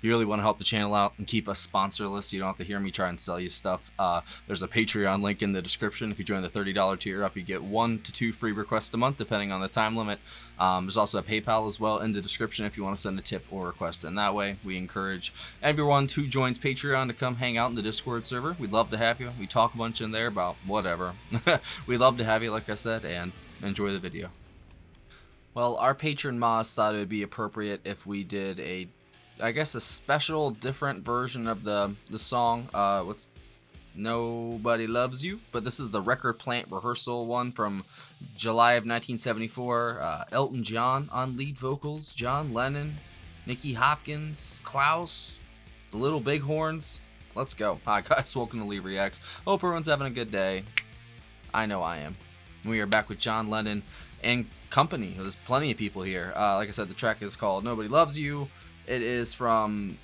If you really want to help the channel out and keep us sponsorless so you don't have to hear me try and sell you stuff, there's a Patreon link in the description. If you join the $30 tier up, you get 1 to 2 free requests a month, depending on the time limit. There's also a PayPal as well in the description if you want to send a tip or request. And that way, we encourage everyone who joins Patreon to come hang out in the Discord server. We'd love to have you. We talk a bunch in there about whatever. We'd love to have you, like I said, and enjoy the video. Well, our patron Moz thought it would be appropriate if we did I guess a special, different version of the song. What's Nobody Loves You, but this is the Record Plant Rehearsal one from July of 1974. Elton John on lead vocals, John Lennon, Nicky Hopkins, Klaus, the Little Bighorns. Let's go. Hi guys, welcome to Lee Reacts. Hope everyone's having a good day. I know I am. We are back with John Lennon and company. There's plenty of people here. Like I said, the track is called Nobody Loves You. It is from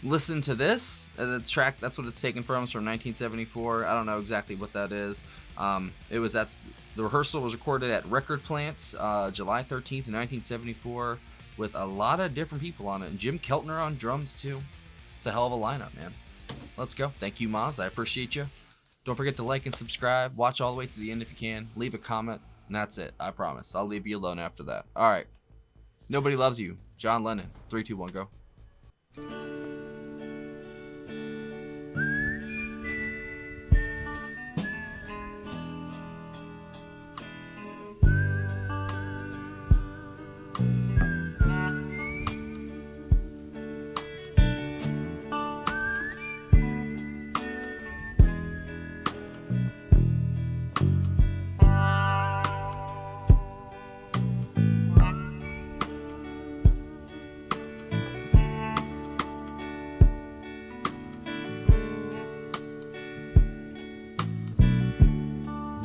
Listen to This. The track, that's what it's taken from. It's from 1974. I don't know exactly what that is. It was the rehearsal was recorded at Record Plants July 13th, 1974, with a lot of different people on it. And Jim Keltner on drums too. It's a hell of a lineup, man. Let's go. Thank you, Moz. I appreciate you. Don't forget to like and subscribe. Watch all the way to the end if you can. Leave a comment. And that's it. I promise. I'll leave you alone after that. All right. Nobody Loves You. John Lennon. 3, 2, 1, go.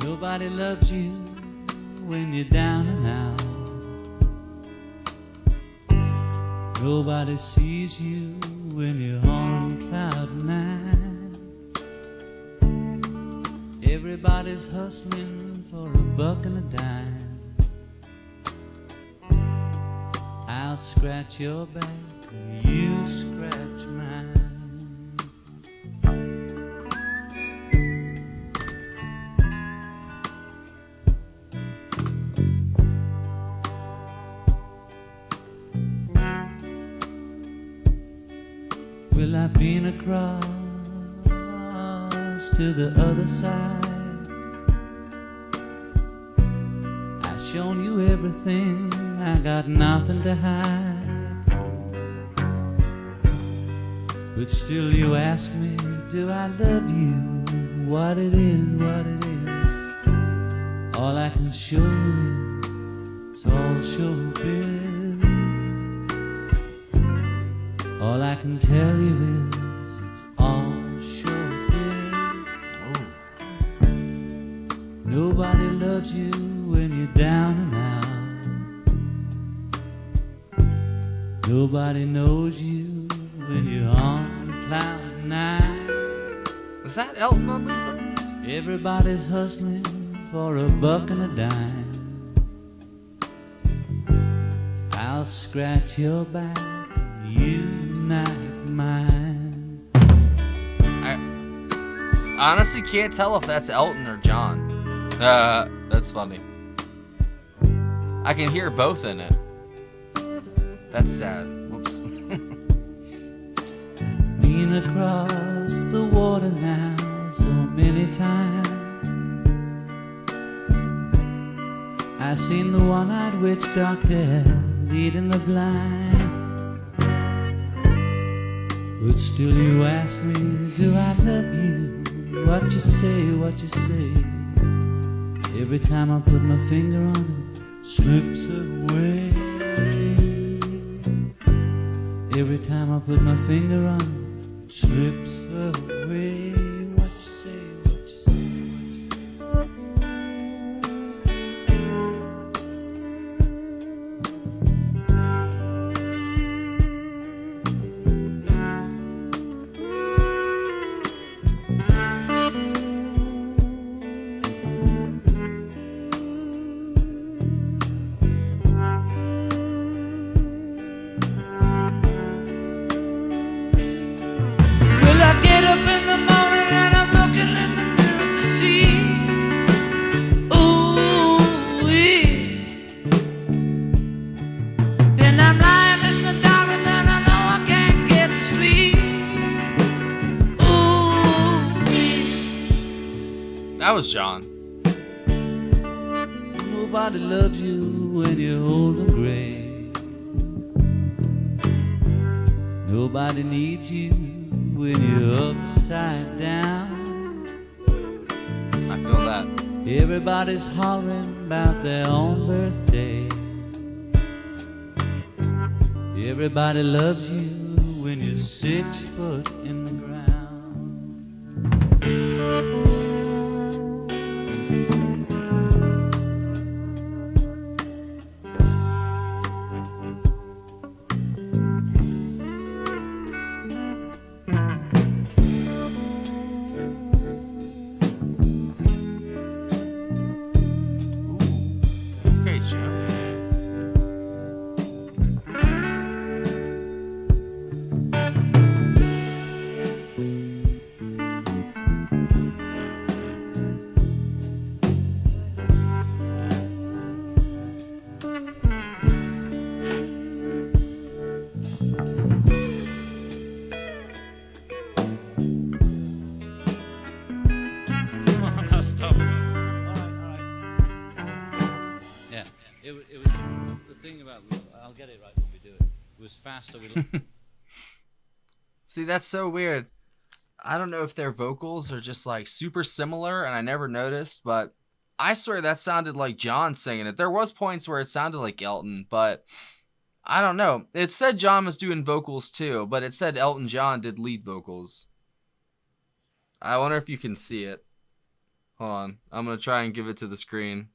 Nobody loves you when you're down and out. Nobody sees you when you're on cloud nine. Everybody's hustling for a buck and a dime. I'll scratch your back, you scratch mine. Well, I've been across to the other side. I've shown you everything, I got nothing to hide. But still you ask me, do I love you? What it is, what it is. All I can show you is all showbiz. All I can tell you is it's all showbiz. Nobody loves you when you're down and out. Nobody knows you when you're on cloud nine. Is that Elton on lead vocals? Everybody's hustling for a buck and a dime. I'll scratch your back, you knife mine. I honestly can't tell if that's Elton or John. That's funny. I can hear both in it. That's sad. Whoops. Been across the water now so many times. I seen the one-eyed witch doctor leading the blind. But still you ask me, do I love you? What you say, what you say. Every time I put my finger on it, slips away. Every time I put my finger on it, slips away. What you say, what you say, what you say. That was John. Nobody loves you when you're old and gray. Nobody needs you when you're upside down. I feel that. Everybody's hollering about their own birthday. Everybody loves you when you're 6 foot in the ground. Okay, Jim. Yeah, it was the thing about, I'll get it right when we do it. It was faster. See, that's so weird. I don't know if their vocals are just like super similar and I never noticed, but I swear that sounded like John singing it. There was points where it sounded like Elton, but I don't know. It said John was doing vocals too, but it said Elton John did lead vocals. I wonder if you can see it. Hold on. I'm going to try and give it to the screen.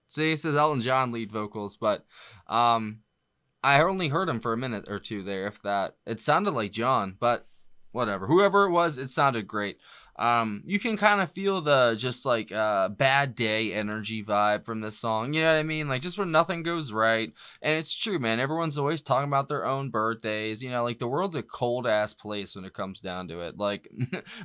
See, it says Elton John lead vocals, but I only heard him for a minute or two there, if that. It sounded like John, but whatever. Whoever it was, it sounded great. You can kind of feel the just like bad day energy vibe from this song. You know what I mean? Like just when nothing goes right. And it's true, man. Everyone's always talking about their own birthdays. You know, like the world's a cold ass place when it comes down to it. Like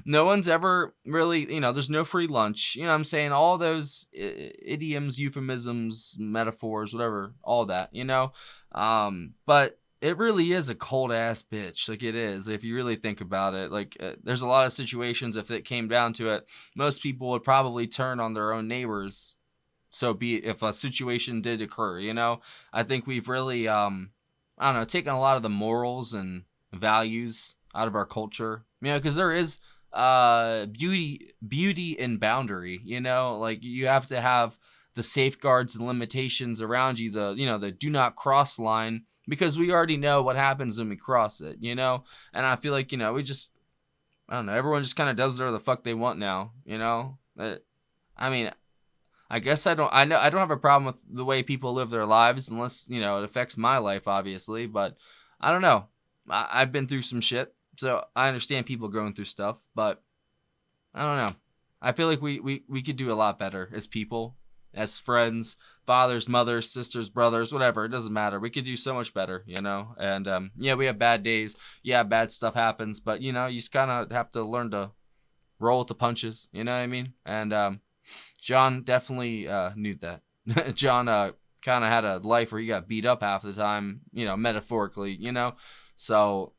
no one's ever really, you know, there's no free lunch. You know what I'm saying? All those idioms, euphemisms, metaphors, whatever, all that, you know? But it really is a cold ass bitch. Like it is, if you really think about it. Like there's a lot of situations, if it came down to it, most people would probably turn on their own neighbors. So be it, if a situation did occur, you know. I think we've really I don't know, taken a lot of the morals and values out of our culture, you know, because there is beauty in boundary, you know. Like you have to have the safeguards and limitations around you, the, you know, the do not cross line, because we already know what happens when we cross it, you know? And I feel like, you know, we just, I don't know, everyone just kind of does whatever the fuck they want now, you know? I mean, I guess I don't have a problem with the way people live their lives unless, you know, it affects my life, obviously. But I don't know. I've been through some shit, so I understand people going through stuff, but I don't know. I feel like we could do a lot better as people, as friends, fathers, mothers, sisters, brothers, whatever. It doesn't matter. We could do so much better, you know? And, yeah, we have bad days. Yeah, bad stuff happens. But, you know, you just kind of have to learn to roll with the punches. You know what I mean? And John definitely knew that. John kind of had a life where he got beat up half the time, you know, metaphorically, you know? So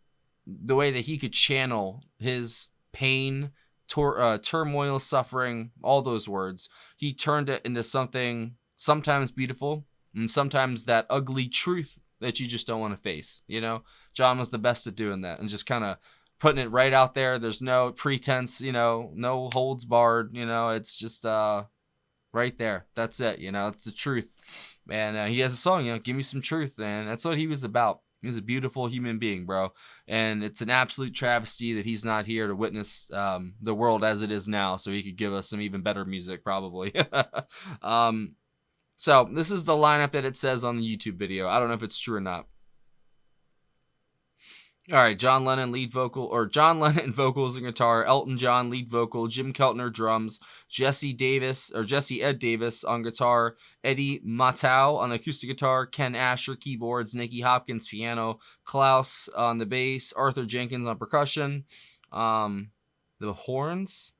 the way that he could channel his pain, turmoil, suffering, all those words, he turned it into something sometimes beautiful and sometimes that ugly truth that you just don't want to face, you know? John was the best at doing that and just kind of putting it right out there. There's no pretense, you know, no holds barred, you know? It's just right there. That's it, you know? It's the truth. And he has a song, you know, Give Me Some Truth, and that's what he was about. He was a beautiful human being, bro. And it's an absolute travesty that he's not here to witness the world as it is now, so he could give us some even better music, probably. So this is the lineup that it says on the YouTube video. I don't know if it's true or not. All right, John Lennon vocals and guitar, Elton John lead vocal, Jim Keltner drums, Jesse Ed Davis on guitar, Eddie Matau on acoustic guitar, Ken Asher keyboards, Nicky Hopkins piano, Klaus on the bass, Arthur Jenkins on percussion, the horns.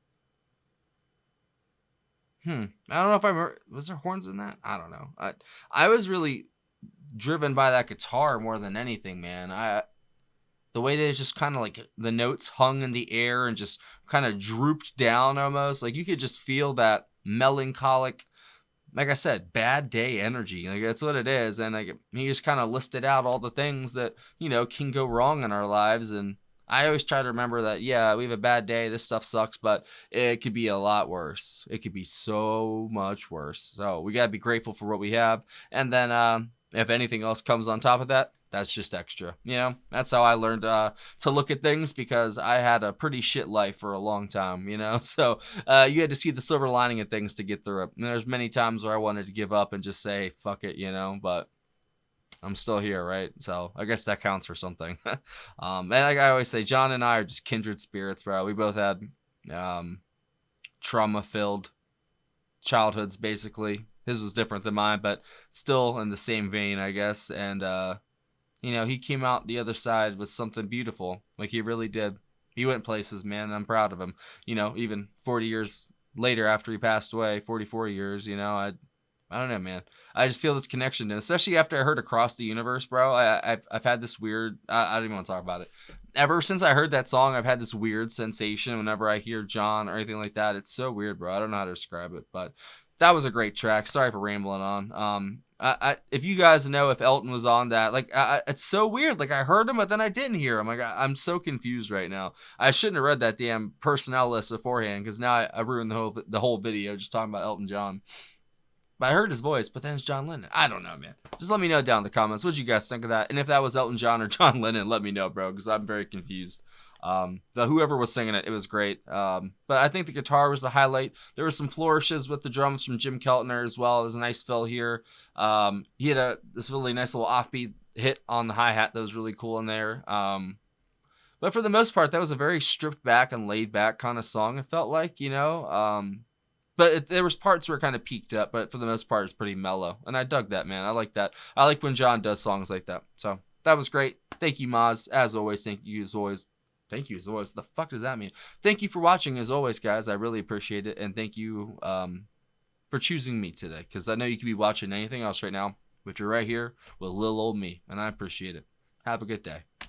I don't know if I remember. Was there horns in that? I don't know. I was really driven by that guitar more than anything, man. the way that it's just kind of like the notes hung in the air and just kind of drooped down almost. Like you could just feel that melancholic, like I said, bad day energy. Like that's what it is. And like he just kind of listed out all the things that, you know, can go wrong in our lives. And I always try to remember that, yeah, we have a bad day. This stuff sucks, but it could be a lot worse. It could be so much worse. So we got to be grateful for what we have. And then if anything else comes on top of that, that's just extra. You know, that's how I learned to look at things, because I had a pretty shit life for a long time, you know? So you had to see the silver lining of things to get through it. And there's many times where I wanted to give up and just say, fuck it, you know? But I'm still here, right? So I guess that counts for something. And like I always say, John and I are just kindred spirits, bro. We both had trauma-filled childhoods, basically. His was different than mine, but still in the same vein, I guess. And, you know, he came out the other side with something beautiful. Like he really did. He went places, man. I'm proud of him. You know, even 40 years later after he passed away, 44 years, you know, I don't know, man. I just feel this connection, and especially after I heard Across the Universe, bro. I've had this weird. I don't even want to talk about it. Ever since I heard that song, I've had this weird sensation whenever I hear John or anything like that. It's so weird, bro. I don't know how to describe it, but that was a great track. Sorry for rambling on. If you guys know if Elton was on that, like, it's so weird. Like I heard him, but then I didn't hear him. Like I'm so confused right now. I shouldn't have read that damn personnel list beforehand, because now I ruined the whole video just talking about Elton John. But I heard his voice, but then it's John Lennon. I don't know, man. Just let me know down in the comments. What you guys think of that? And if that was Elton John or John Lennon, let me know, bro, because I'm very confused. But whoever was singing it, it was great. But I think the guitar was the highlight. There were some flourishes with the drums from Jim Keltner as well. It was a nice fill here. He had this really nice little offbeat hit on the hi-hat that was really cool in there. But for the most part, that was a very stripped back and laid back kind of song, it felt like, you know. But there was parts where it kind of peaked up, but for the most part, it's pretty mellow. And I dug that, man. I like that. I like when John does songs like that. So that was great. Thank you, Maz. As always, thank you as always. Thank you as always. The fuck does that mean? Thank you for watching as always, guys. I really appreciate it. And thank you for choosing me today, because I know you could be watching anything else right now, but you're right here with little old me, and I appreciate it. Have a good day.